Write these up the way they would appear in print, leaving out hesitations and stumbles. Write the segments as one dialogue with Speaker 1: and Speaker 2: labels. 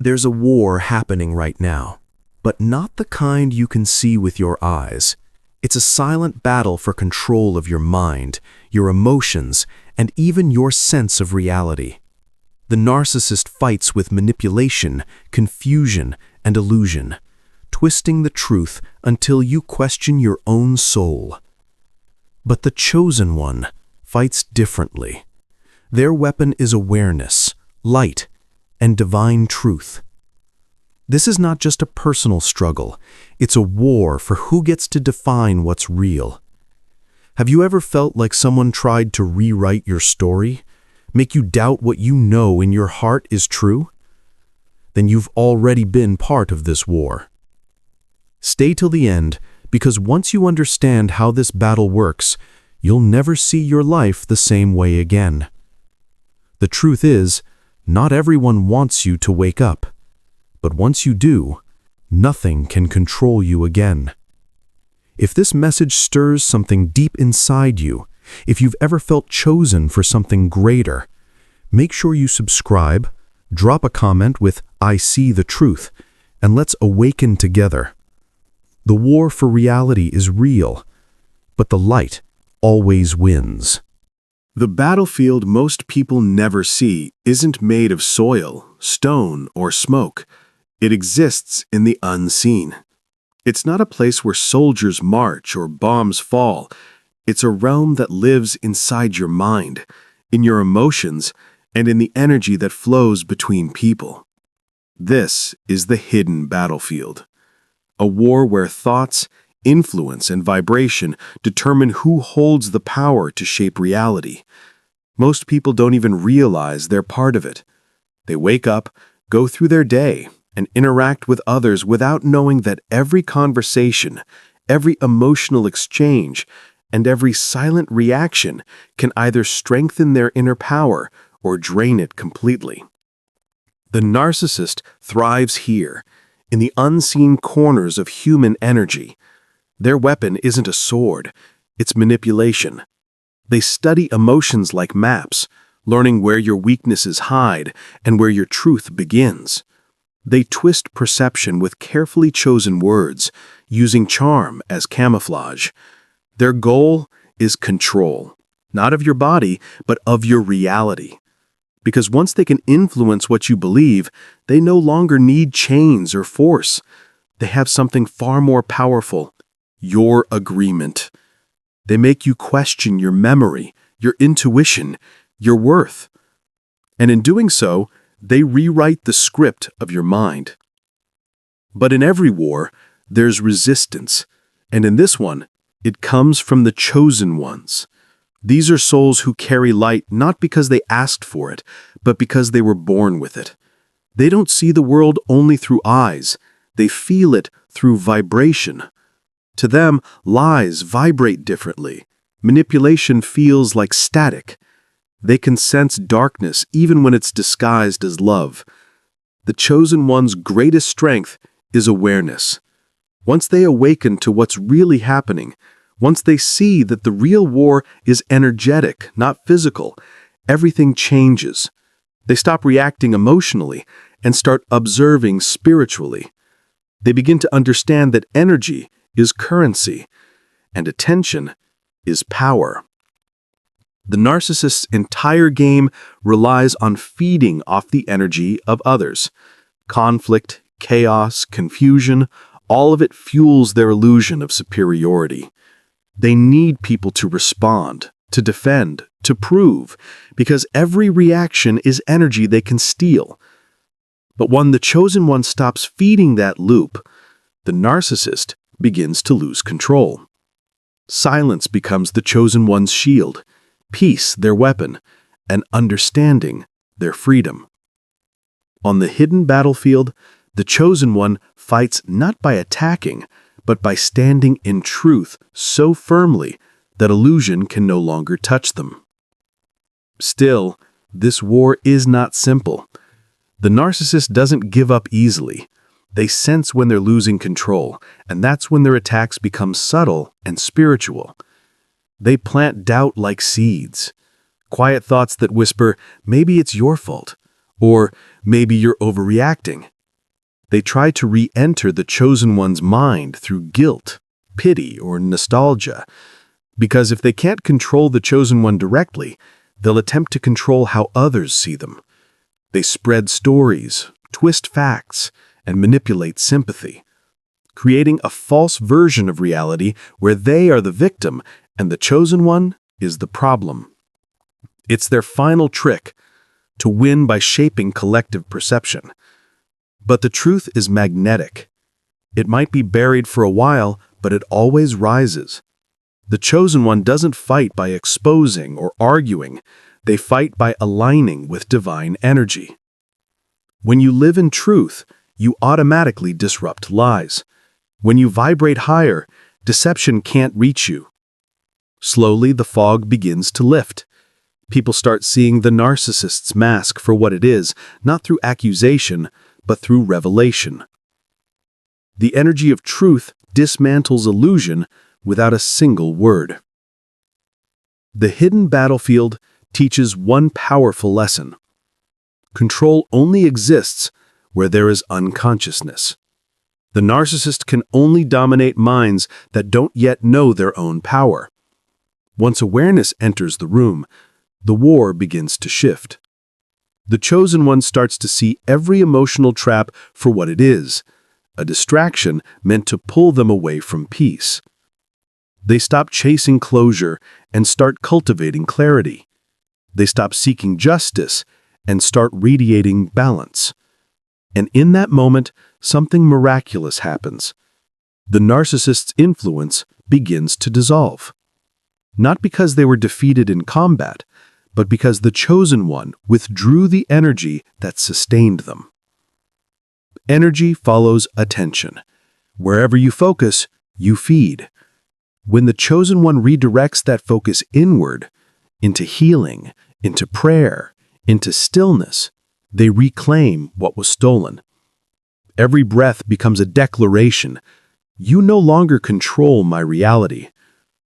Speaker 1: There's a war happening right now, but not the kind you can see with your eyes. It's a silent battle for control of your mind, your emotions, and even your sense of reality. The narcissist fights with manipulation, confusion, and illusion, twisting the truth until you question your own soul. But the chosen one fights differently. Their weapon is awareness, light, and divine truth. This is not just a personal struggle, it's a war for who gets to define what's real. Have you ever felt like someone tried to rewrite your story, make you doubt what you know in your heart is true? Then you've already been part of this war. Stay till the end, because once you understand how this battle works, you'll never see your life the same way again. The truth is, not everyone wants you to wake up, but once you do, nothing can control you again. If this message stirs something deep inside you, if you've ever felt chosen for something greater, make sure you subscribe, drop a comment with "I see the truth," and let's awaken together. The war for reality is real, but the light always wins. The battlefield most people never see isn't made of soil, stone, or smoke. It exists in the unseen. It's not a place where soldiers march or bombs fall. It's a realm that lives inside your mind, in your emotions, and in the energy that flows between people. This is the hidden battlefield. A war where thoughts, influence, and vibration determine who holds the power to shape reality. Most people don't even realize they're part of it. They wake up, go through their day, and interact with others without knowing that every conversation, every emotional exchange, and every silent reaction can either strengthen their inner power or drain it completely. The narcissist thrives here, in the unseen corners of human energy. Their weapon isn't a sword, it's manipulation. They study emotions like maps, learning where your weaknesses hide and where your truth begins. They twist perception with carefully chosen words, using charm as camouflage. Their goal is control, not of your body, but of your reality. Because once they can influence what you believe, they no longer need chains or force. They have something far more powerful: your agreement. They make you question your memory, your intuition, your worth. And in doing so, they rewrite the script of your mind. But in every war, there's resistance, and in this one, it comes from the chosen ones. These are souls who carry light not because they asked for it, but because they were born with it. They don't see the world only through eyes, they feel it through vibration. To them, lies vibrate differently. Manipulation feels like static. They can sense darkness even when it's disguised as love. The chosen one's greatest strength is awareness. Once they awaken to what's really happening, once they see that the real war is energetic, not physical, everything changes. They stop reacting emotionally and start observing spiritually. They begin to understand that energy is currency, and attention is power. The narcissist's entire game relies on feeding off the energy of others. Conflict, chaos, confusion, all of it fuels their illusion of superiority. They need people to respond, to defend, to prove, because every reaction is energy they can steal. But when the chosen one stops feeding that loop, the narcissist begins to lose control. Silence becomes the chosen one's shield, peace their weapon, and understanding their freedom. On the hidden battlefield, the chosen one fights not by attacking, but by standing in truth so firmly that illusion can no longer touch them. Still, this war is not simple. The narcissist doesn't give up easily. They sense when they're losing control, and that's when their attacks become subtle and spiritual. They plant doubt like seeds, quiet thoughts that whisper, maybe it's your fault, Or maybe you're overreacting. They try to re-enter the chosen one's mind through guilt, pity, or nostalgia. Because if they can't control the chosen one directly, they'll attempt to control how others see them. They spread stories, twist facts, and manipulate sympathy, creating a false version of reality where they are the victim and the chosen one is the problem. It's their final trick, to win by shaping collective perception. But the truth is magnetic. It might be buried for a while, but it always rises. The chosen one doesn't fight by exposing or arguing. They fight by aligning with divine energy. When you live in truth, you automatically disrupt lies. When you vibrate higher, deception can't reach you. Slowly, the fog begins to lift. People start seeing the narcissist's mask for what it is, not through accusation, but through revelation. The energy of truth dismantles illusion without a single word. The hidden battlefield teaches one powerful lesson. Control only exists where there is unconsciousness. The narcissist can only dominate minds that don't yet know their own power. Once awareness enters the room, the war begins to shift. The chosen one starts to see every emotional trap for what it is, a distraction meant to pull them away from peace. They stop chasing closure and start cultivating clarity. They stop seeking justice and start radiating balance. And in that moment, something miraculous happens. The narcissist's influence begins to dissolve. Not because they were defeated in combat, but because the chosen one withdrew the energy that sustained them. Energy follows attention. Wherever you focus, you feed. When the chosen one redirects that focus inward, into healing, into prayer, into stillness, they reclaim what was stolen. Every breath becomes a declaration. You no longer control my reality.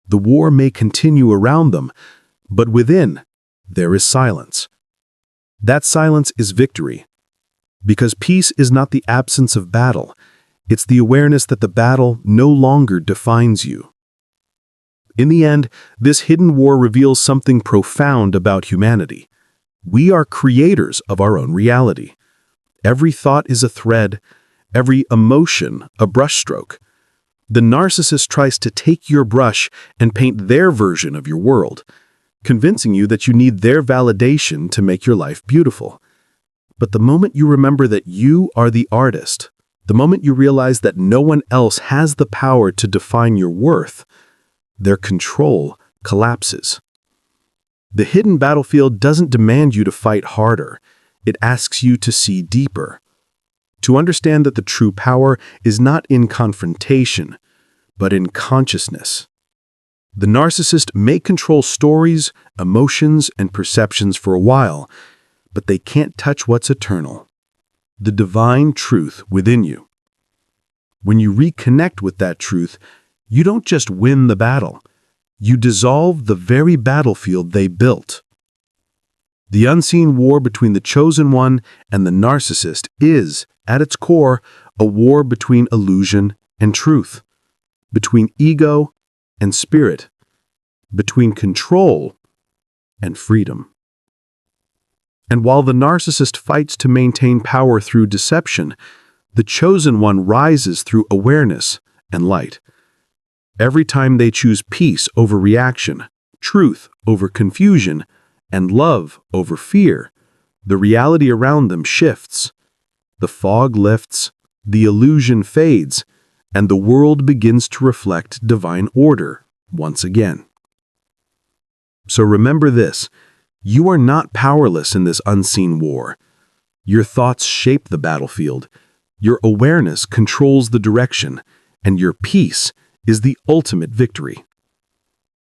Speaker 1: The war may continue around them, but within, there is silence. That silence is victory. Because peace is not the absence of battle. It's the awareness that the battle no longer defines you. In the end, this hidden war reveals something profound about humanity. We are creators of our own reality. Every thought is a thread, every emotion a brushstroke. The narcissist tries to take your brush and paint their version of your world, convincing you that you need their validation to make your life beautiful. But the moment you remember that you are the artist, the moment you realize that no one else has the power to define your worth, their control collapses. The hidden battlefield doesn't demand you to fight harder. It asks you to see deeper, to understand that the true power is not in confrontation, but in consciousness. The narcissist may control stories, emotions, and perceptions for a while, but they can't touch what's eternal, the divine truth within you. When you reconnect with that truth, you don't just win the battle, you dissolve the very battlefield they built. The unseen war between the chosen one and the narcissist is, at its core, a war between illusion and truth, between ego and spirit, between control and freedom. And while the narcissist fights to maintain power through deception, the chosen one rises through awareness and light. Every time they choose peace over reaction, truth over confusion, and love over fear, the reality around them shifts. The fog lifts, the illusion fades, and the world begins to reflect divine order once again. So remember this, you are not powerless in this unseen war. Your thoughts shape the battlefield, your awareness controls the direction, and your peace is the ultimate victory.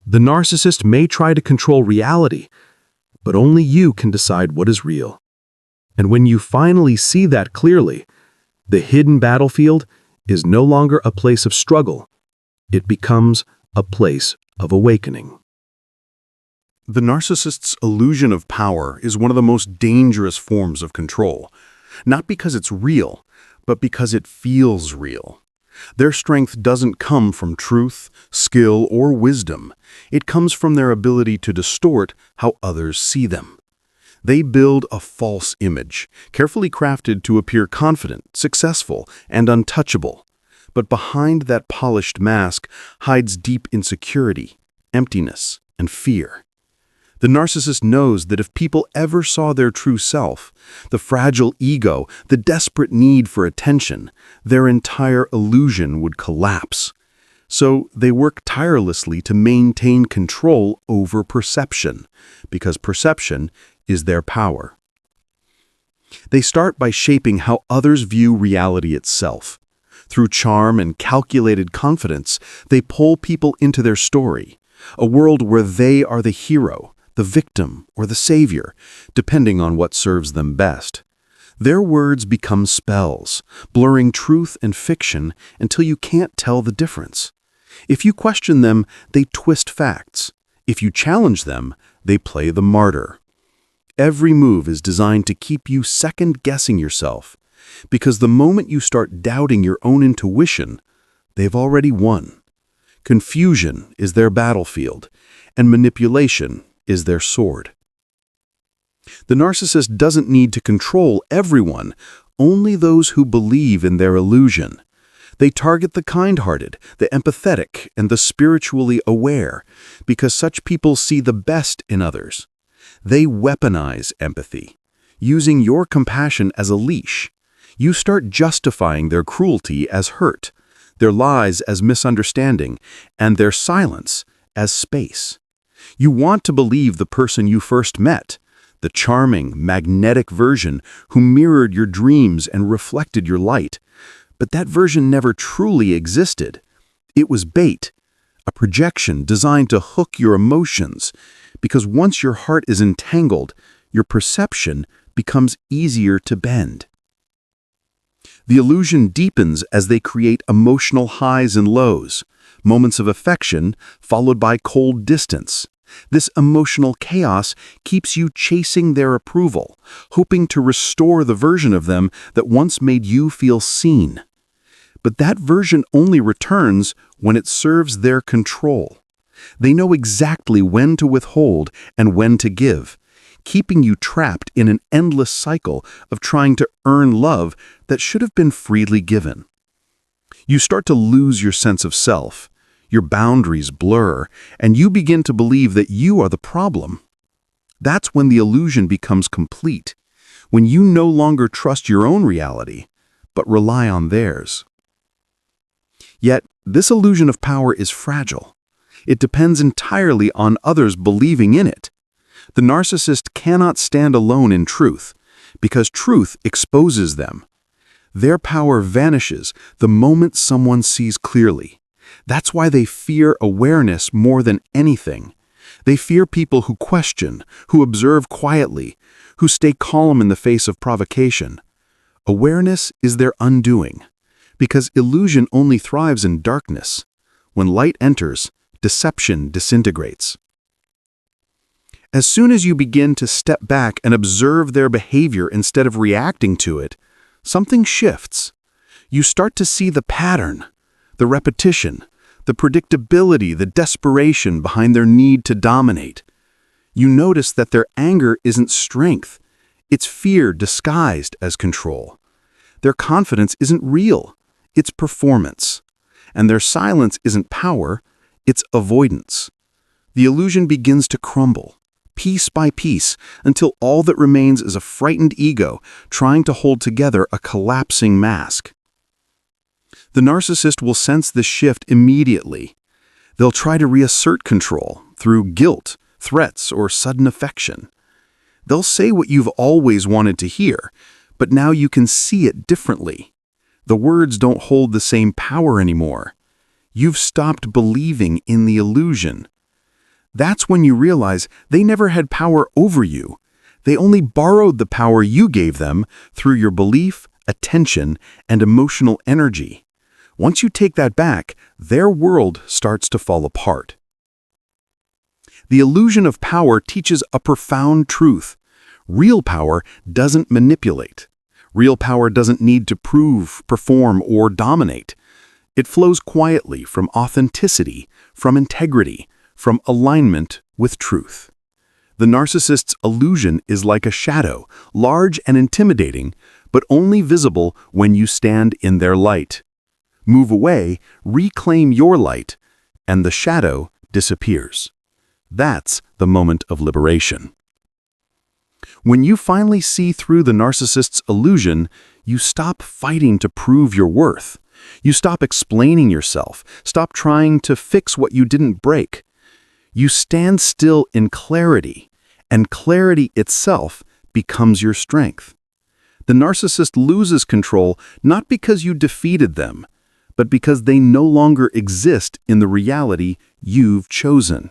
Speaker 1: The narcissist may try to control reality, but only you can decide what is real. And when you finally see that clearly, the hidden battlefield is no longer a place of struggle. It becomes a place of awakening.
Speaker 2: The narcissist's illusion of power is one of the most dangerous forms of control, not because it's real, but because it feels real. Their strength doesn't come from truth, skill, or wisdom. It comes from their ability to distort how others see them. They build a false image, carefully crafted to appear confident, successful, and untouchable. But behind that polished mask hides deep insecurity, emptiness, and fear. The narcissist knows that if people ever saw their true self, the fragile ego, the desperate need for attention, their entire illusion would collapse. So they work tirelessly to maintain control over perception, because perception is their power. They start by shaping how others view reality itself. Through charm and calculated confidence, they pull people into their story, a world where they are the hero, the victim, or the savior, depending on what serves them best. Their words become spells, blurring truth and fiction until you can't tell the difference. If you question them, they twist facts. If you challenge them, they play the martyr. Every move is designed to keep you second-guessing yourself, because the moment you start doubting your own intuition, they've already won. Confusion is their battlefield, and manipulation is their sword. The narcissist doesn't need to control everyone, only those who believe in their illusion. They target the kind-hearted, the empathetic, and the spiritually aware, because such people see the best in others. They weaponize empathy, using your compassion as a leash. You start justifying their cruelty as hurt, their lies as misunderstanding, and their silence as space. You want to believe the person you first met, the charming, magnetic version who mirrored your dreams and reflected your light. But that version never truly existed. It was bait, a projection designed to hook your emotions, because once your heart is entangled, your perception becomes easier to bend. The illusion deepens as they create emotional highs and lows, moments of affection followed by cold distance. This emotional chaos keeps you chasing their approval, hoping to restore the version of them that once made you feel seen. But that version only returns when it serves their control. They know exactly when to withhold and when to give, keeping you trapped in an endless cycle of trying to earn love that should have been freely given. You start to lose your sense of self. Your boundaries blur, and you begin to believe that you are the problem. That's when the illusion becomes complete, when you no longer trust your own reality, but rely on theirs. Yet, this illusion of power is fragile. It depends entirely on others believing in it. The narcissist cannot stand alone in truth, because truth exposes them. Their power vanishes the moment someone sees clearly. That's why they fear awareness more than anything. They fear people who question, who observe quietly, who stay calm in the face of provocation. Awareness is their undoing, because illusion only thrives in darkness. When light enters, deception disintegrates. As soon as you begin to step back and observe their behavior instead of reacting to it, something shifts. You start to see the pattern, the repetition, the predictability, the desperation behind their need to dominate. You notice that their anger isn't strength, it's fear disguised as control. Their confidence isn't real, it's performance. And their silence isn't power, it's avoidance. The illusion begins to crumble, piece by piece, until all that remains is a frightened ego trying to hold together a collapsing mask. The narcissist will sense this shift immediately. They'll try to reassert control through guilt, threats, or sudden affection. They'll say what you've always wanted to hear, but now you can see it differently. The words don't hold the same power anymore. You've stopped believing in the illusion. That's when you realize they never had power over you. They only borrowed the power you gave them through your belief, attention, and emotional energy. Once you take that back, their world starts to fall apart. The illusion of power teaches a profound truth. Real power doesn't manipulate. Real power doesn't need to prove, perform, or dominate. It flows quietly from authenticity, from integrity, from alignment with truth. The narcissist's illusion is like a shadow, large and intimidating, but only visible when you stand in their light. Move away, reclaim your light, and the shadow disappears. That's the moment of liberation. When you finally see through the narcissist's illusion, you stop fighting to prove your worth. You stop explaining yourself, stop trying to fix what you didn't break. You stand still in clarity, and clarity itself becomes your strength. The narcissist loses control not because you defeated them, but because they no longer exist in the reality you've chosen.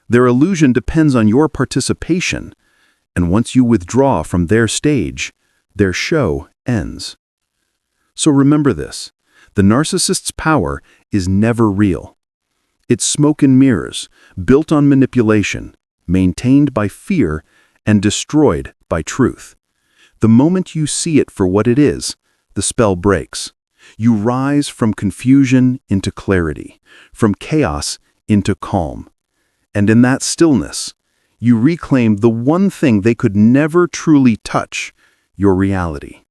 Speaker 2: Their illusion depends on your participation, and once you withdraw from their stage, their show ends. So remember this, the narcissist's power is never real. It's smoke and mirrors, built on manipulation, maintained by fear, and destroyed by truth. The moment you see it for what it is, the spell breaks. You rise from confusion into clarity, from chaos into calm. And in that stillness, you reclaim the one thing they could never truly touch, your reality.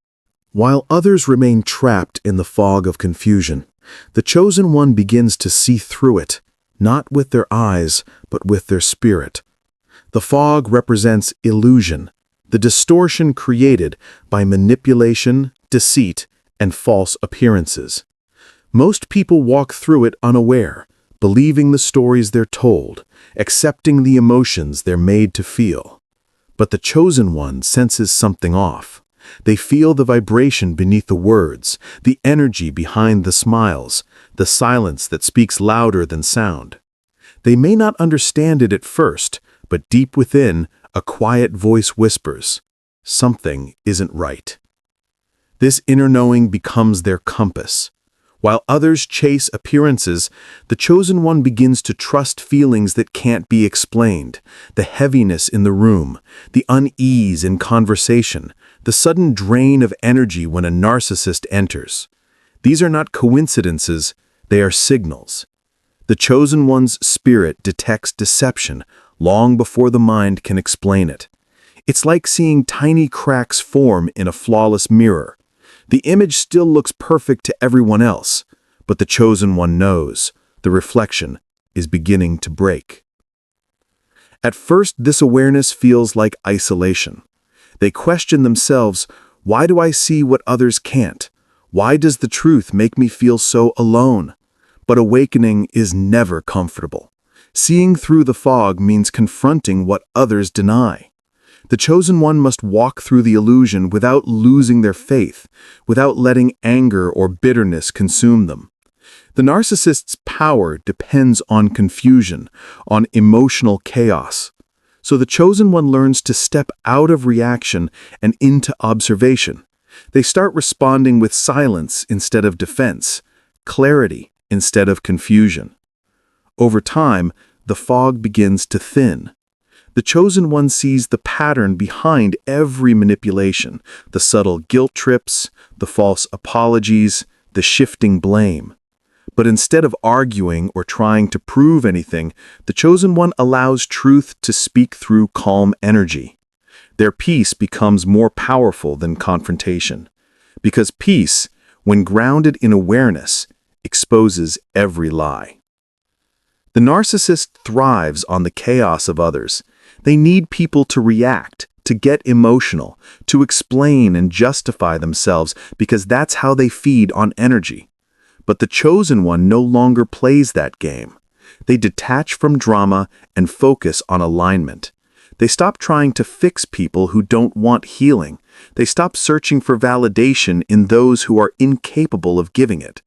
Speaker 1: While others remain trapped in the fog of confusion, the chosen one begins to see through it, not with their eyes, but with their spirit. The fog represents illusion, the distortion created by manipulation, deceit, and false appearances. Most people walk through it unaware, believing the stories they're told, accepting the emotions they're made to feel. But the chosen one senses something off. They feel the vibration beneath the words, the energy behind the smiles, the silence that speaks louder than sound. They may not understand it at first, but deep within, a quiet voice whispers, "Something isn't right." This inner knowing becomes their compass. While others chase appearances, the chosen one begins to trust feelings that can't be explained, the heaviness in the room, the unease in conversation, the sudden drain of energy when a narcissist enters. These are not coincidences, they are signals. The chosen one's spirit detects deception long before the mind can explain it. It's like seeing tiny cracks form in a flawless mirror. The image still looks perfect to everyone else, but the chosen one knows the reflection is beginning to break. At first, this awareness feels like isolation. They question themselves, why do I see what others can't? Why does the truth make me feel so alone? But awakening is never comfortable. Seeing through the fog means confronting what others deny. The chosen one must walk through the illusion without losing their faith, without letting anger or bitterness consume them. The narcissist's power depends on confusion, on emotional chaos. So the chosen one learns to step out of reaction and into observation. They start responding with silence instead of defense, clarity instead of confusion. Over time, the fog begins to thin. The chosen one sees the pattern behind every manipulation, the subtle guilt trips, the false apologies, the shifting blame. But instead of arguing or trying to prove anything, the chosen one allows truth to speak through calm energy. Their peace becomes more powerful than confrontation. Because peace, when grounded in awareness, exposes every lie. The narcissist thrives on the chaos of others. They need people to react, to get emotional, to explain and justify themselves because that's how they feed on energy. But the chosen one no longer plays that game. They detach from drama and focus on alignment. They stop trying to fix people who don't want healing. They stop searching for validation in those who are incapable of giving it.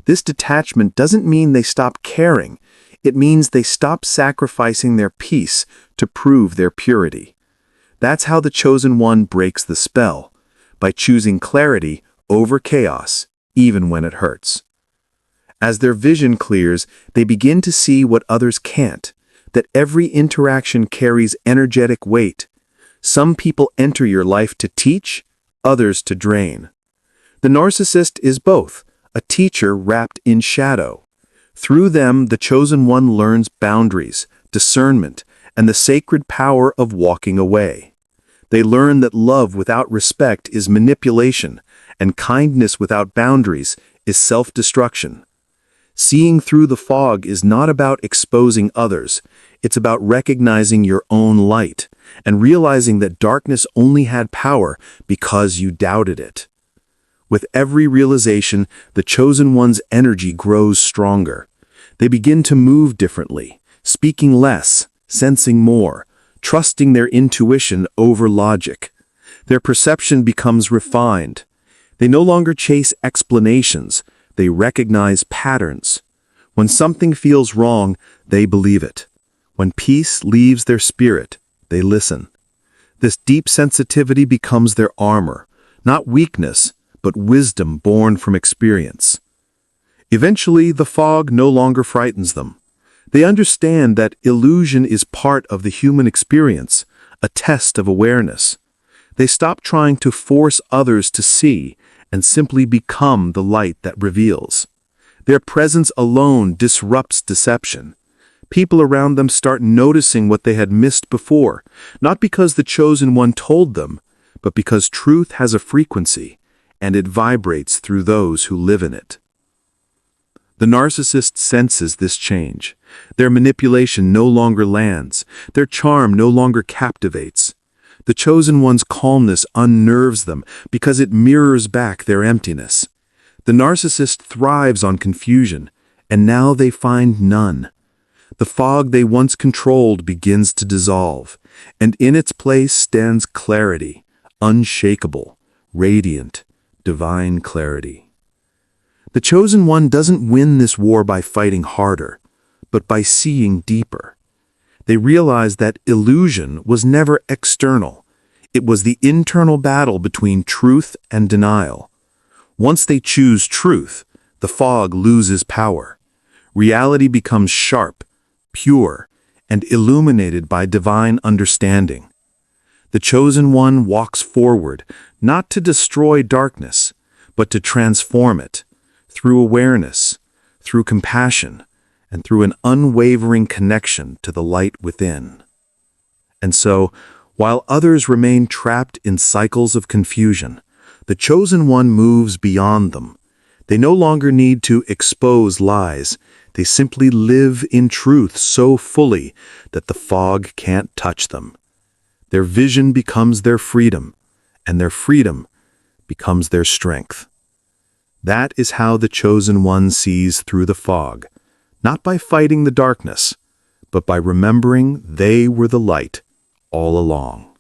Speaker 1: This detachment doesn't mean they stop caring. It means they stop sacrificing their peace to prove their purity. That's how the chosen one breaks the spell, by choosing clarity over chaos, even when it hurts. As their vision clears, they begin to see what others can't.
Speaker 2: that every interaction carries energetic weight. Some people enter your life to teach, others to drain. The narcissist is both, a teacher wrapped in shadow. Through them, the chosen one learns boundaries, discernment, and the sacred power of walking away. They learn that love without respect is manipulation, and kindness without boundaries is self-destruction. Seeing through the fog is not about exposing others, it's about recognizing your own light, and realizing that darkness only had power because you doubted it. With every realization, the chosen one's energy grows stronger. They begin to move differently, speaking less, sensing more, trusting their intuition over logic. Their perception becomes refined. They no longer chase explanations, they recognize patterns. When something feels wrong, they believe it. When peace leaves their spirit, they listen. This deep sensitivity becomes their armor, not weakness, but wisdom born from experience. Eventually, the fog no longer frightens them. They understand that illusion is part of the human experience, a test of awareness. They stop trying to force others to see and simply become the light that reveals. Their presence alone disrupts deception. People around them start noticing what they had missed before, not because the chosen one told them, but because truth has a frequency, and it vibrates through those who live in it. The narcissist senses this change. Their manipulation no longer lands. Their charm no longer captivates. The chosen one's calmness unnerves them because it mirrors back their emptiness. The narcissist thrives on confusion, and now they find none. The fog they once controlled begins to dissolve, and in its place stands clarity, unshakable, radiant, divine clarity. The chosen one doesn't win this war by fighting harder, but by seeing deeper. They realize that illusion was never external. It was the internal battle between truth and denial. Once they choose truth, the fog loses power. Reality becomes sharp, pure, and illuminated by divine understanding. The chosen one walks forward, not to destroy darkness, but to transform it, through awareness, through compassion, and through an unwavering connection to the light within. And so, while others remain trapped in cycles of confusion, the chosen one moves beyond them. They no longer need to expose lies. They simply live in truth so fully that the fog can't touch them. Their vision becomes their freedom, and their freedom becomes their strength. That is how the chosen one sees through the fog, not by fighting the darkness, but by remembering they were the light all along.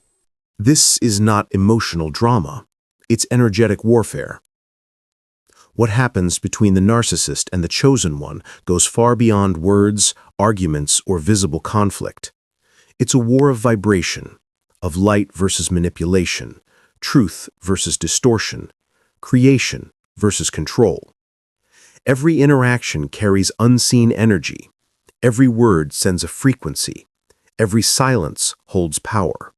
Speaker 1: This is not emotional drama. It's energetic warfare. What happens between the narcissist and the chosen one goes far beyond words, arguments, or visible conflict. It's a war of vibration, of light versus manipulation, truth versus distortion, creation versus control. Every interaction carries unseen energy. Every word sends a frequency. Every silence holds power.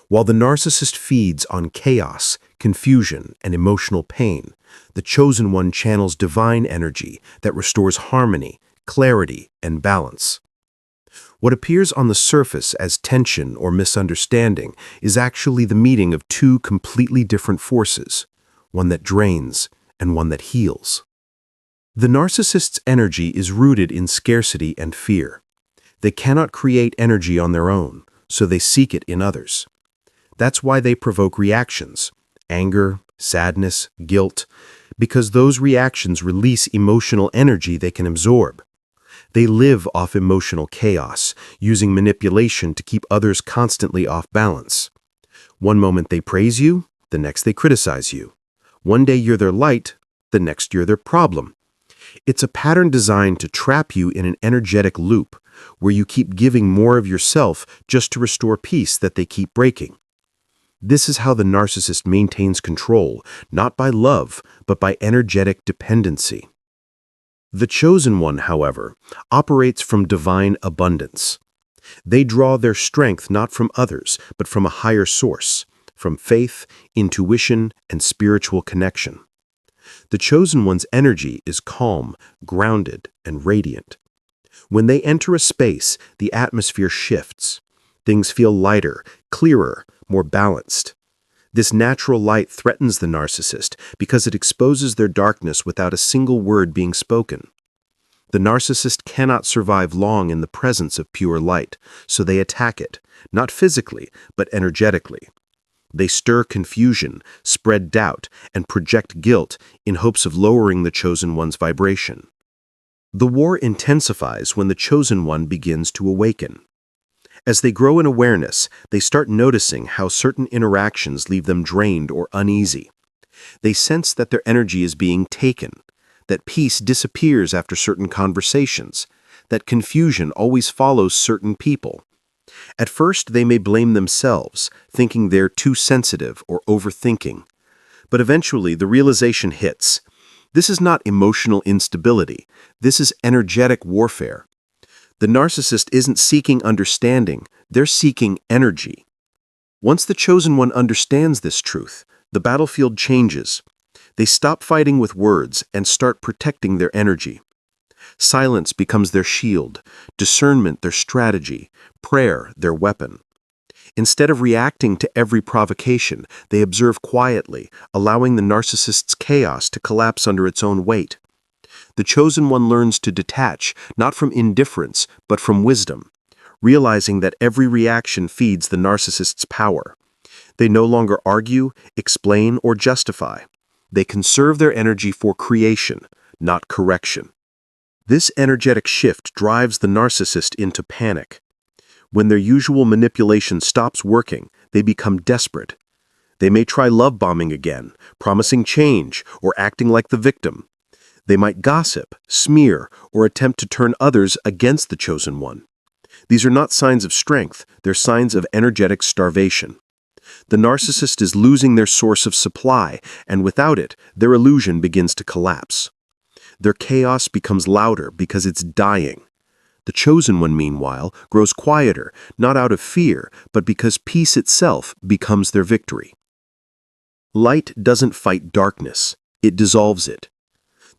Speaker 1: While the narcissist feeds on chaos, confusion, and emotional pain, the chosen one channels divine energy that restores harmony, clarity, and balance. What appears on the surface as tension or misunderstanding is actually the meeting of two completely different forces, one that drains and one that heals. The narcissist's energy is rooted in scarcity and fear. They cannot create energy on their own, so they seek it in others. That's why they provoke reactions, anger, sadness, guilt, because those reactions release emotional energy they can absorb. They live off emotional chaos, using manipulation to keep others constantly off balance. One moment they praise you, the next they criticize you. One day you're their light, the next you're their problem. It's a pattern designed to trap you in an energetic loop, where you keep giving more of yourself just to restore peace that they keep breaking. This is how the narcissist maintains control, not by love, but by energetic dependency. The chosen one, however, operates from divine abundance.
Speaker 2: They draw their strength not from others, but from a higher source, from faith, intuition, and spiritual connection. The chosen one's energy is calm, grounded, and radiant. When they enter a space, the atmosphere shifts. Things feel lighter, clearer, more balanced. This natural light threatens the narcissist because it exposes their darkness without a single word being spoken. The narcissist cannot survive long in the presence of pure light, so they attack it, not physically, but energetically. They stir confusion, spread doubt, and project guilt in hopes of lowering the chosen one's vibration. The war intensifies when the chosen one begins to awaken. As they grow in awareness, they start noticing how certain interactions leave them drained or uneasy. They sense that their energy is being taken, that peace disappears after certain conversations, that confusion always follows certain people. At first, they may blame themselves, thinking they're too sensitive or overthinking. But eventually, the realization hits. This is not emotional instability. This is energetic warfare. The narcissist isn't seeking understanding, they're seeking energy. Once the chosen one understands this truth, the battlefield changes. They stop fighting with words and start protecting their energy. Silence becomes their shield, discernment their strategy, prayer their weapon. Instead of reacting to every provocation, they observe quietly, allowing the narcissist's chaos to collapse under its own weight. The chosen one learns to detach, not from indifference, but from wisdom, realizing that every reaction feeds the narcissist's power. They no longer argue, explain, or justify. They conserve their energy for creation, not correction. This energetic shift drives the narcissist into panic. When their usual manipulation stops working, they become desperate. They may try love bombing again, promising change, or acting like the victim. They might gossip, smear, or attempt to turn others against the chosen one. These are not signs of strength, they're signs of energetic starvation. The narcissist is losing their source of supply, and without it, their illusion begins to collapse. Their chaos becomes louder because it's dying. The chosen one, meanwhile, grows quieter, not out of fear, but because peace itself becomes their victory. Light doesn't fight darkness, it dissolves it.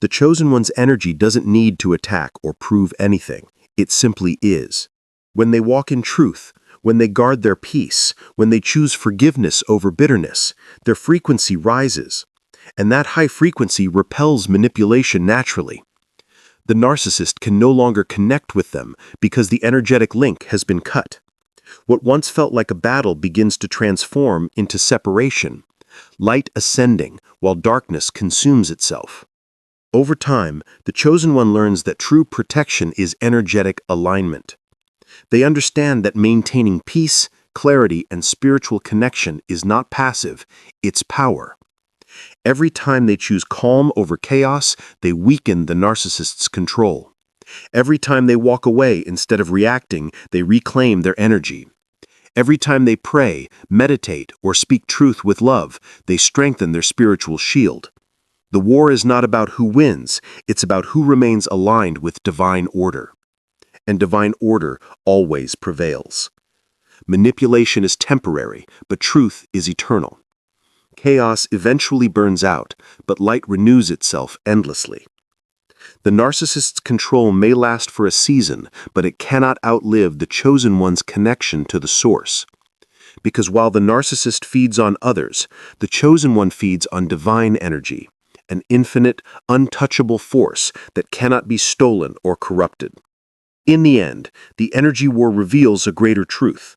Speaker 2: The chosen one's energy doesn't need to attack or prove anything, it simply is. When they walk in truth, when they guard their peace, when they choose forgiveness over bitterness, their frequency rises. And that high frequency repels manipulation naturally. The narcissist can no longer connect with them because the energetic link has been cut. What once felt like a battle begins to transform into separation, light ascending while darkness consumes itself. Over time, the chosen one learns that true protection is energetic alignment. They understand that maintaining peace, clarity, and spiritual connection is not passive, it's power. Every time they choose calm over chaos, they weaken the narcissist's control. Every time they walk away instead of reacting, they reclaim their energy. Every time they pray, meditate, or speak truth with love, they strengthen their spiritual shield. The war is not about who wins, it's about who remains aligned with divine order. And divine order always prevails. Manipulation is temporary, but truth is eternal. Chaos eventually burns out, but light renews itself endlessly. The narcissist's control may last for a season, but it cannot outlive the chosen one's connection to the source. Because while the narcissist feeds on others, the chosen one feeds on divine energy, an infinite, untouchable force that cannot be stolen or corrupted. In the end, the energy war reveals a greater truth.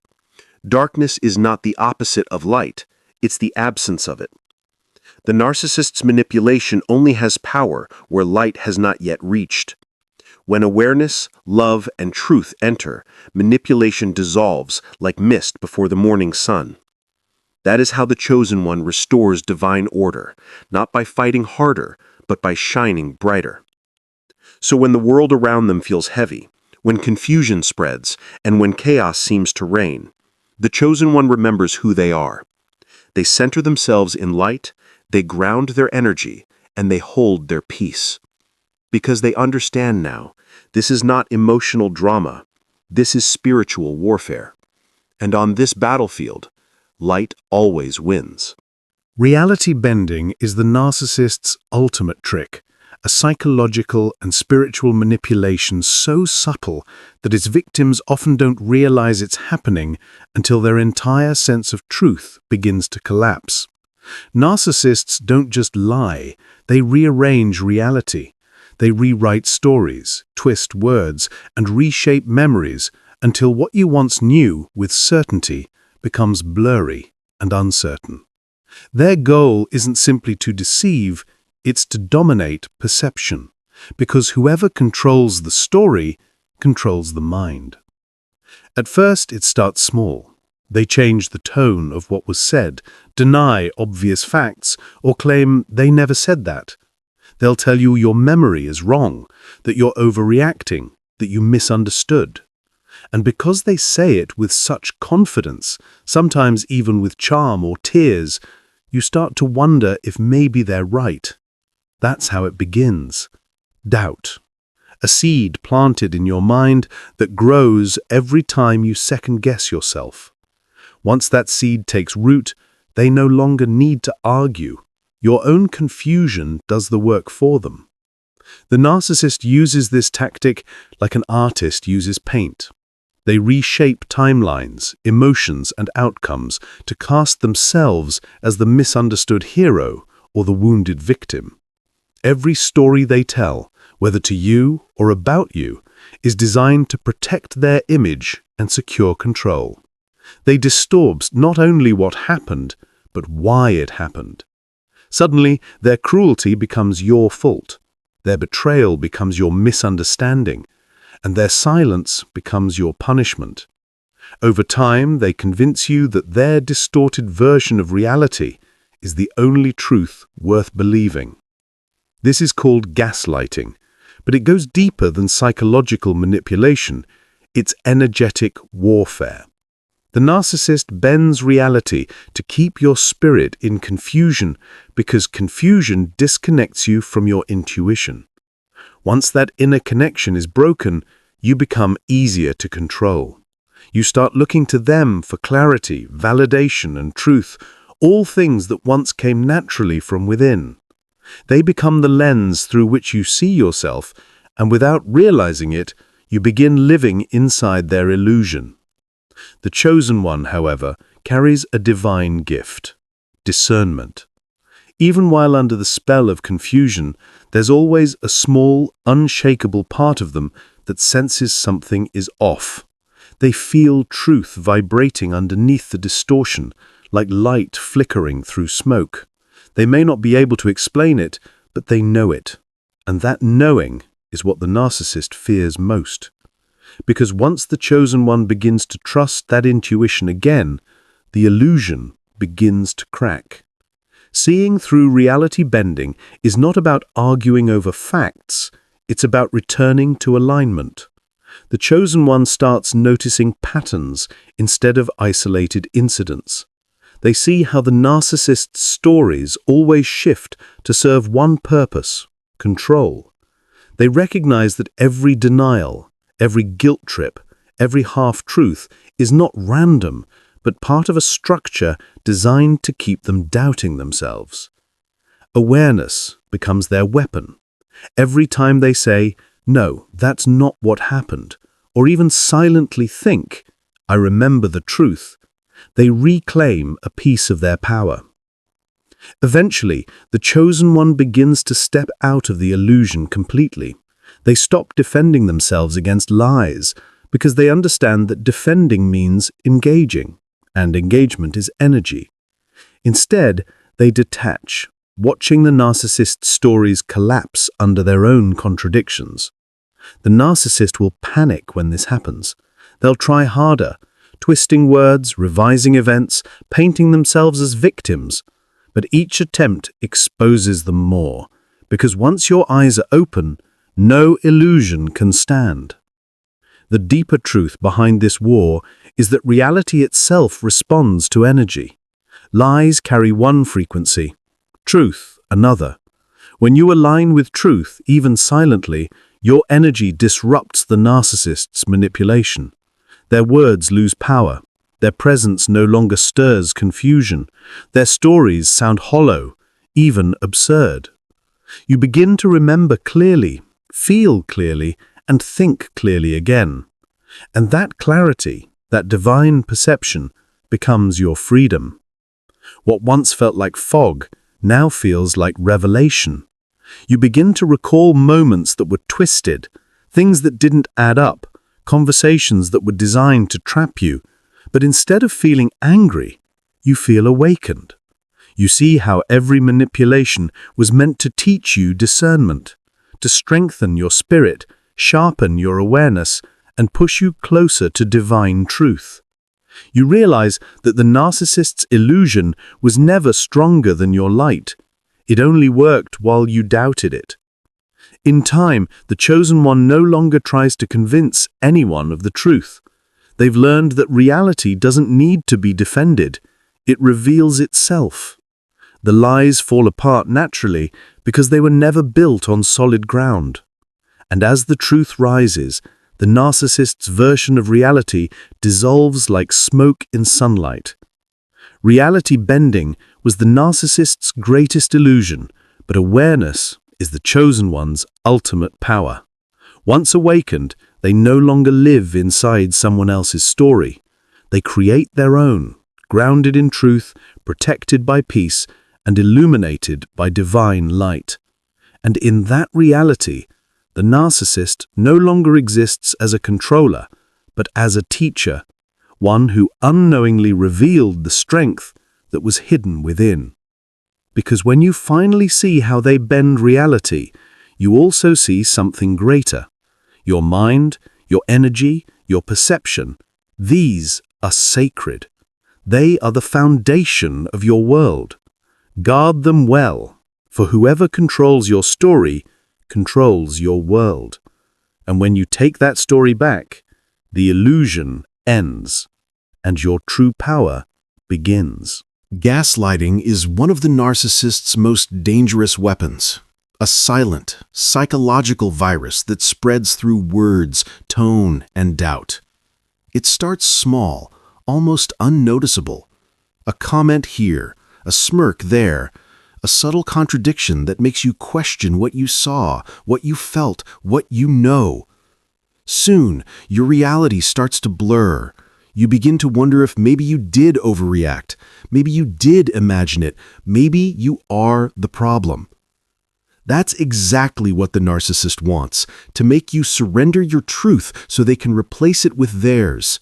Speaker 2: Darkness is not the opposite of light, it's the absence of it. The narcissist's manipulation only has power where light has not yet reached. When awareness, love, and truth enter, manipulation dissolves like mist before the morning sun. That is how the chosen one restores divine order, not by fighting harder, but by shining brighter. So when the world around them feels heavy, when confusion spreads, and when chaos seems to reign, the chosen one remembers who they are. They center themselves in light, they ground their energy, and they hold their peace. Because they understand now, this is not emotional drama, This is spiritual warfare. And on this battlefield, light always wins. Reality bending is the narcissist's ultimate trick, a psychological and spiritual manipulation so subtle that its victims often don't realize it's happening until their entire sense of truth begins to collapse. Narcissists don't just lie, they rearrange reality. They rewrite stories, twist words, and reshape memories until what you once knew with certainty becomes blurry and uncertain. Their goal isn't simply to deceive, it's to dominate perception, because whoever controls the story controls the mind. At first, it starts small. They change the tone of what was said, deny obvious facts, or claim they never said that. They'll tell you your memory is wrong, that you're overreacting, that you misunderstood. And because they say it with such confidence, sometimes even with charm or tears, you start to wonder if maybe they're right. That's how it begins. Doubt. A seed planted in your mind that grows every time you second-guess yourself. Once that seed takes root, they no longer need to argue. Your own confusion does the work for them. The narcissist uses this tactic like an artist uses paint. They reshape timelines, emotions, and outcomes to cast themselves as the misunderstood hero or the wounded victim. Every story they tell, whether to you or about you, is designed to protect their image and secure control. They distort not only what happened, but why it happened. Suddenly, their cruelty becomes your fault, their betrayal becomes your misunderstanding, and their silence becomes your punishment. Over time, they convince you that their distorted version of reality is the only truth worth believing. This is called gaslighting, but it goes deeper than psychological manipulation. It's energetic warfare. The narcissist bends reality to keep your spirit in confusion because confusion disconnects you from your intuition. Once that inner connection is broken, you become easier to control. You start looking to them for clarity, validation, and truth, all things that once came naturally from within. They become the lens through which you see yourself, and without realizing it, you begin living inside their illusion. The chosen one, however, carries a divine gift: discernment. Even while under the spell of confusion, there's always a small, unshakable part of them that senses something is off. They feel truth vibrating underneath the distortion, like light flickering through smoke. They may not be able to explain it, but they know it. And that knowing is what the narcissist fears most. Because once the chosen one begins to trust that intuition again, the illusion begins to crack. Seeing through reality bending is not about arguing over facts, it's about returning to alignment. The chosen one starts noticing patterns instead of isolated incidents. They see how the narcissist's stories always shift to serve one purpose: control. They recognize that every denial, every guilt trip, every half-truth is not random, but part of a structure designed to keep them doubting themselves. Awareness becomes their weapon. Every time they say, "No, that's not what happened," or even silently think, "I remember the truth," they reclaim a piece of their power. Eventually, the chosen one begins to step out of the illusion completely. They stop defending themselves against lies because they understand that defending means engaging, and engagement is energy. Instead, they detach, watching the narcissist's stories collapse under their own contradictions. The narcissist will panic when this happens. They'll try harder, twisting words, revising events, painting themselves as victims. But each attempt exposes them more, because once your eyes are open, no illusion can stand. The deeper truth behind this war is that reality itself responds to energy. Lies carry one frequency, truth another. When you align with truth, even silently, your energy disrupts the narcissist's manipulation.
Speaker 3: Their words lose power. Their presence no longer stirs confusion. Their stories sound hollow, even absurd. You begin to remember clearly, feel clearly, and think clearly again. And that clarity, that divine perception, becomes your freedom. What once felt like fog now feels like revelation. You begin to recall moments that were twisted, things that didn't add up, conversations that were designed to trap you. But instead of feeling angry, you feel awakened. You see how every manipulation was meant to teach you discernment, to strengthen your spirit, sharpen your awareness, and push you closer to divine truth. You realize that the narcissist's illusion was never stronger than your light. It only worked while you doubted it. In time, the chosen one no longer tries to convince anyone of the truth. They've learned that reality doesn't need to be defended. It reveals itself. The lies fall apart naturally because they were never built on solid ground. And as the truth rises, the narcissist's version of reality dissolves like smoke in sunlight. Reality bending was the narcissist's greatest illusion, but awareness is the chosen one's ultimate power. Once awakened, they no longer live inside someone else's story. They create their own, grounded in truth, protected by peace, and illuminated by divine light. And in that reality, the narcissist no longer exists as a controller, but as a teacher, one who unknowingly revealed the strength that was hidden within. Because when you finally see how they bend reality, you also see something greater. Your mind, your energy, your perception, these are sacred. They are the foundation of your world. Guard them well, for whoever controls your story controls your world. And when you take that story back, the illusion ends, and your true power begins.
Speaker 1: Gaslighting is one of the narcissist's most dangerous weapons. A silent, psychological virus that spreads through words, tone, and doubt. It starts small, almost unnoticeable. A comment here, a smirk there, a subtle contradiction that makes you question what you saw, what you felt, what you know. Soon, your reality starts to blur. You begin to wonder if maybe you did overreact, maybe you did imagine it, maybe you are the problem. That's exactly what the narcissist wants, to make you surrender your truth so they can replace it with theirs.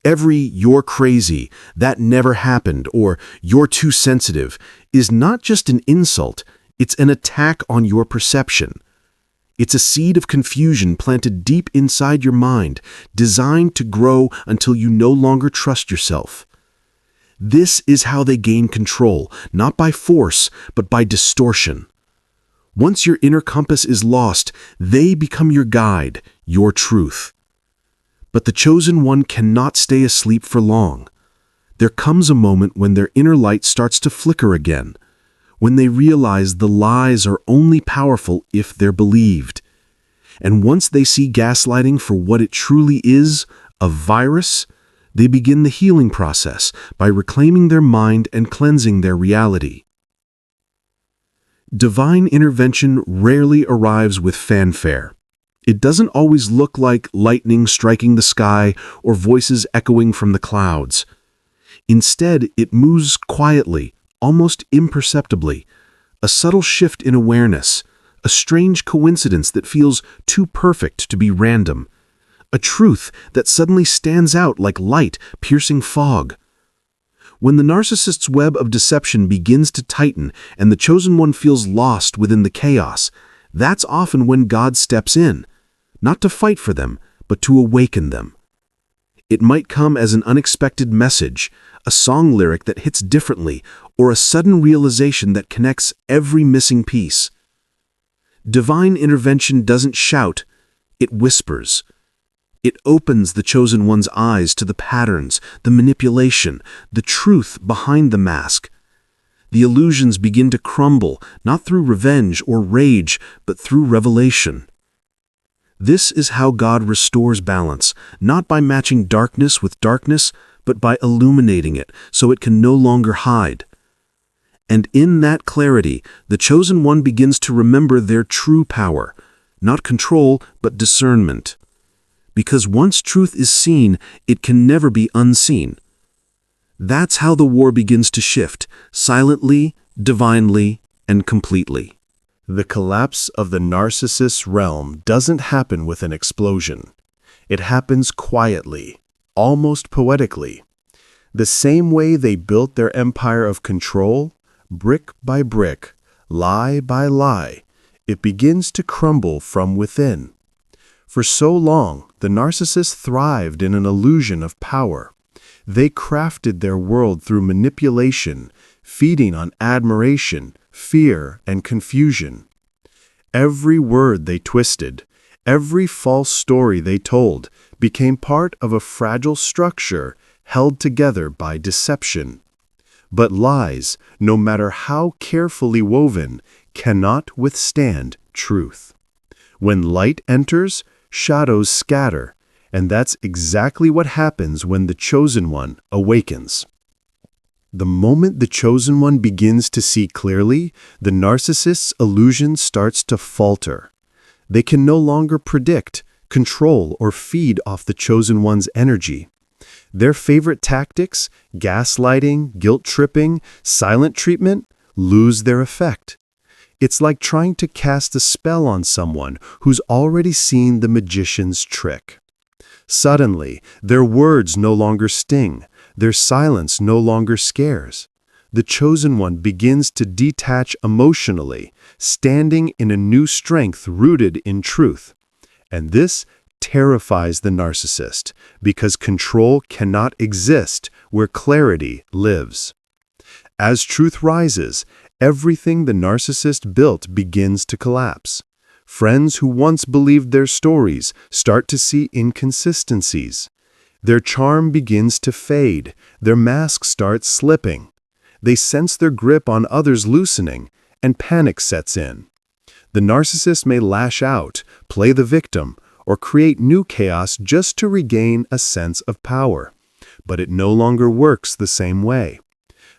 Speaker 1: Every "you're crazy," "that never happened," or "you're too sensitive" is not just an insult, it's an attack on your perception. It's a seed of confusion planted deep inside your mind, designed to grow until you no longer trust yourself. This is how they gain control, not by force, but by distortion. Once your inner compass is lost, they become your guide, your truth. But the chosen one cannot stay asleep for long. There comes a moment when their inner light starts to flicker again, when they realize the lies are only powerful if they're believed. And once they see gaslighting for what it truly is, a virus, they begin the healing process by reclaiming their mind and cleansing their reality. Divine intervention rarely arrives with fanfare. It doesn't always look like lightning striking the sky or voices echoing from the clouds. Instead, it moves quietly, almost imperceptibly, a subtle shift in awareness, a strange coincidence that feels too perfect to be random, a truth that suddenly stands out like light piercing fog. When the narcissist's web of deception begins to tighten and the chosen one feels lost within the chaos, that's often when God steps in, not to fight for them, but to awaken them. It might come as an unexpected message, a song lyric that hits differently, or a sudden realization that connects every missing piece. Divine intervention doesn't shout, it whispers. It opens the chosen one's eyes to the patterns, the manipulation, the truth behind the mask. The illusions begin to crumble, not through revenge or rage, but through revelation.
Speaker 3: This is how God restores balance, not by matching darkness with darkness, but by illuminating it so it can no longer hide. And in that clarity, the chosen one begins to remember their true power, not control, but discernment. Because once truth is seen, it can never be unseen. That's how the war begins to shift, silently, divinely, and completely.
Speaker 2: The collapse of the narcissist's realm doesn't happen with an explosion. It happens quietly, almost poetically. The same way they built their empire of control, brick by brick, lie by lie, it begins to crumble from within. For so long, the narcissist thrived in an illusion of power. They crafted their world through manipulation, feeding on admiration, fear, and confusion. Every word they twisted, every false story they told, became part of a fragile structure held together by deception. But lies, no matter how carefully woven, cannot withstand truth. When light enters, shadows scatter, and that's exactly what happens when the chosen one awakens. The moment the chosen one begins to see clearly, the narcissist's illusion starts to falter. They can no longer predict, control, or feed off the chosen one's energy. Their favorite tactics, gaslighting, guilt-tripping, silent treatment, lose their effect. It's like trying to cast a spell on someone who's already seen the magician's trick. Suddenly, their words no longer sting. Their silence no longer scares. The chosen one begins to detach emotionally, standing in a new strength rooted in truth. And this terrifies the narcissist, because control cannot exist where clarity lives. As truth rises, everything the narcissist built begins to collapse. Friends who once believed their stories start to see inconsistencies. Their charm begins to fade, their mask starts slipping. They sense their grip on others loosening, and panic sets in. The narcissist may lash out, play the victim, or create new chaos just to regain a sense of power. But it no longer works the same way.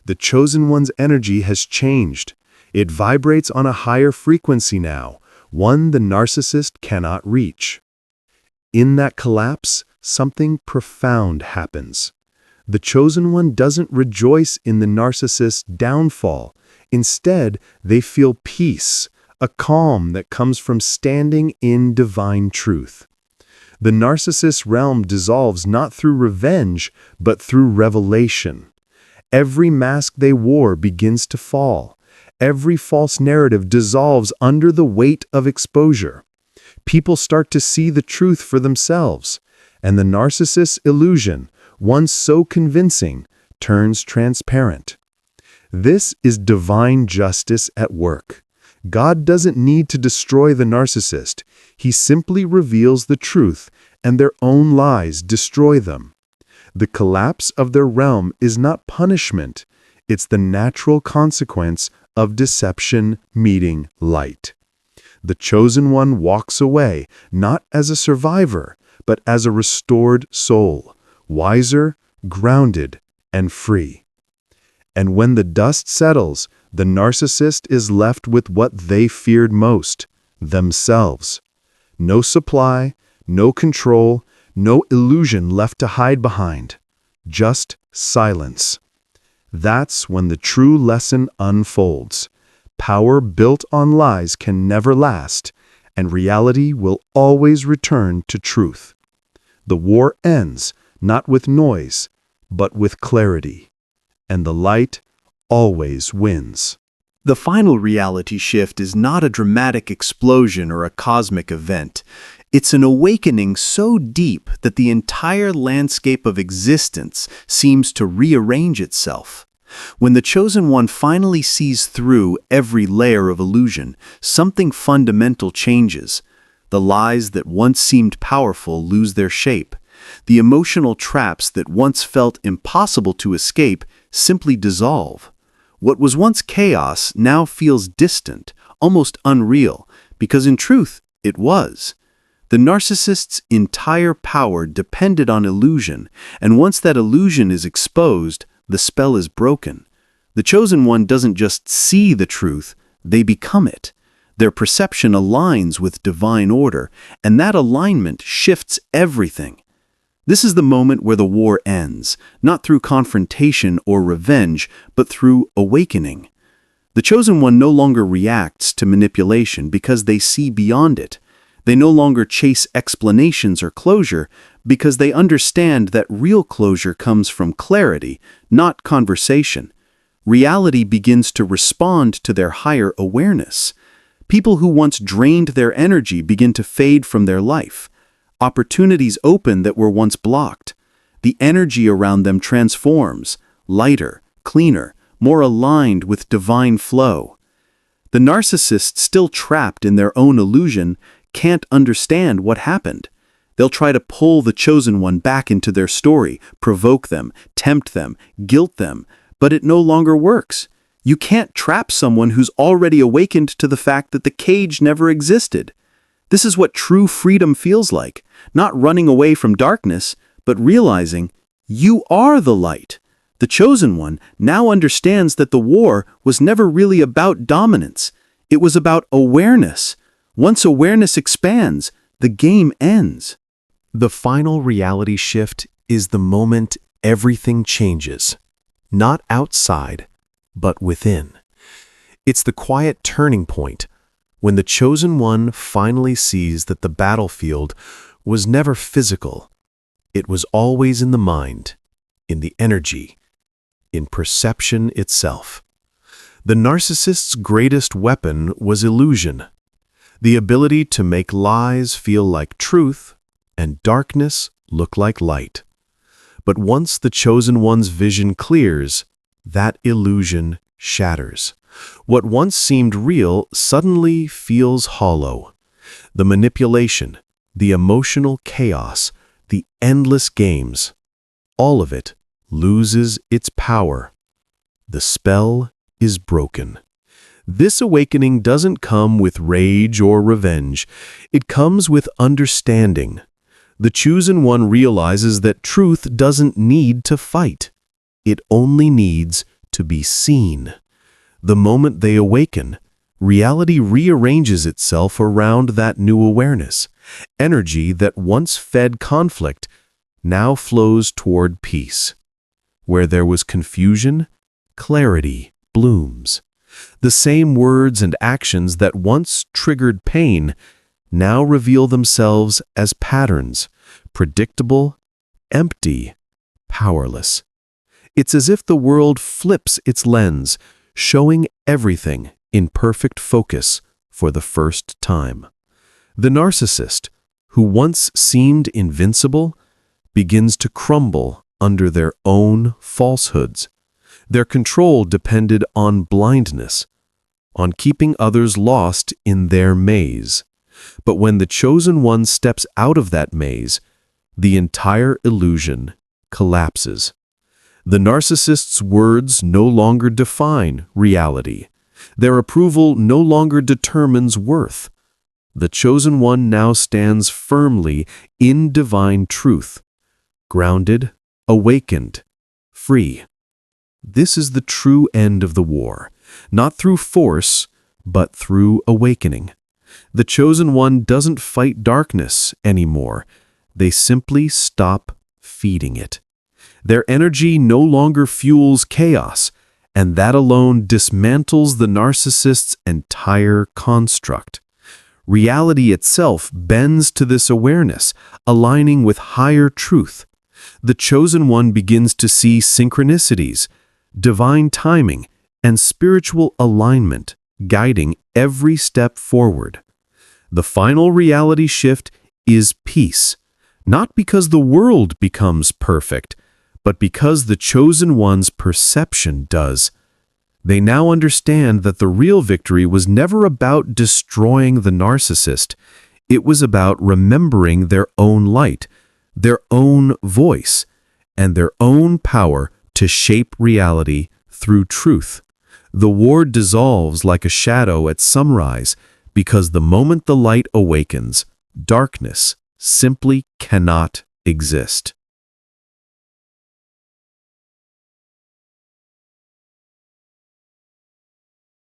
Speaker 2: The chosen one's energy has changed. It vibrates on a higher frequency now, one the narcissist cannot reach. In that collapse, something profound happens. The chosen one doesn't rejoice in the narcissist's downfall. Instead, they feel peace, a calm that comes from standing in divine truth. The narcissist's realm dissolves not through revenge, but through revelation. Every mask they wore begins to fall. Every false narrative dissolves under the weight of exposure. People start to see the truth for themselves, and the narcissist's illusion, once so convincing, turns transparent. This is divine justice at work. God doesn't need to destroy the narcissist. He simply reveals the truth, and their own lies destroy them. The collapse of their realm is not punishment. It's the natural consequence of deception meeting light. The chosen one walks away, not as a survivor, but as a restored soul, wiser, grounded, and free. And when the dust settles, the narcissist is left with what they feared most, themselves. No supply, no control, no illusion left to hide behind. Just silence. That's when the true lesson unfolds. Power built on lies can never last, and reality will always return to truth. The war ends, not with noise, but with clarity. And the light always wins.
Speaker 1: The final reality shift is not a dramatic explosion or a cosmic event. It's an awakening so deep that the entire landscape of existence seems to rearrange itself. When the chosen one finally sees through every layer of illusion, something fundamental changes. The lies that once seemed powerful lose their shape. The emotional traps that once felt impossible to escape simply dissolve. What was once chaos now feels distant, almost unreal, because in truth, it was.
Speaker 3: The narcissist's entire power depended on illusion, and once that illusion is exposed, the spell is broken. The chosen one doesn't just see the truth, they become it. Their perception aligns with divine order, and that alignment shifts everything. This is the moment where the war ends, not through confrontation or revenge, but through awakening. The chosen one no longer reacts to manipulation because they see beyond it. They no longer chase explanations or closure because they understand that real closure comes from clarity, not conversation. Reality begins to respond to their higher awareness. People who once drained their energy begin to fade from their life. Opportunities open that were once blocked. The energy around them transforms, lighter, cleaner, more aligned with divine flow. The narcissist, still trapped in their own illusion, can't understand what happened. They'll try to pull the chosen one back into their story, provoke them, tempt them, guilt them, but it no longer works. You can't trap someone who's already awakened to the fact that the cage never existed. This is what true freedom feels like, not running away from darkness, but realizing you are the light. The chosen one now understands that the war was never really about dominance. It was about awareness. Once awareness expands, the game ends.
Speaker 1: The final reality shift is the moment everything changes. Not outside, but within. It's the quiet turning point, when the chosen one finally sees that the battlefield was never physical. It was always in the mind, in the energy, in perception itself. The narcissist's greatest weapon was illusion, the ability to make lies feel like truth and darkness look like light. But once the chosen one's vision clears, that illusion shatters. What once seemed real suddenly feels hollow. The manipulation, the emotional chaos, the endless games, all of it loses its power. The spell is broken. This awakening doesn't come with rage or revenge. It comes with understanding. The chosen one realizes that truth doesn't need to fight. It only needs to be seen. The moment they awaken, reality rearranges itself around that new awareness. Energy that once fed conflict now flows toward peace. Where there was confusion, clarity blooms. The same words and actions that once triggered pain now reveal themselves as patterns, predictable, empty, powerless. It's as if the world flips its lens, showing everything in perfect focus for the first time. The narcissist, who once seemed invincible, begins to crumble under their own falsehoods. Their control depended on blindness, on keeping others lost in their maze. But when the chosen one steps out of that maze, the entire illusion collapses. The narcissist's words no longer define reality. Their approval no longer determines worth. The chosen one now stands firmly in divine truth, grounded, awakened, free. This is the true end of the war, not through force, but through awakening. The chosen one doesn't fight darkness anymore. They simply stop feeding it. Their energy no longer fuels chaos, and that alone dismantles the narcissist's entire construct. Reality itself bends to this awareness, aligning with higher truth. The chosen one begins to see synchronicities, divine timing, and spiritual alignment guiding every step forward. The final reality shift is peace, not because the world becomes perfect, but because the chosen one's perception does. They now understand that the real victory was never about destroying the narcissist. It was about remembering their own light, their own voice, and their own power to shape reality through truth. The war dissolves like a shadow at sunrise because the moment the light awakens, Darkness simply cannot exist.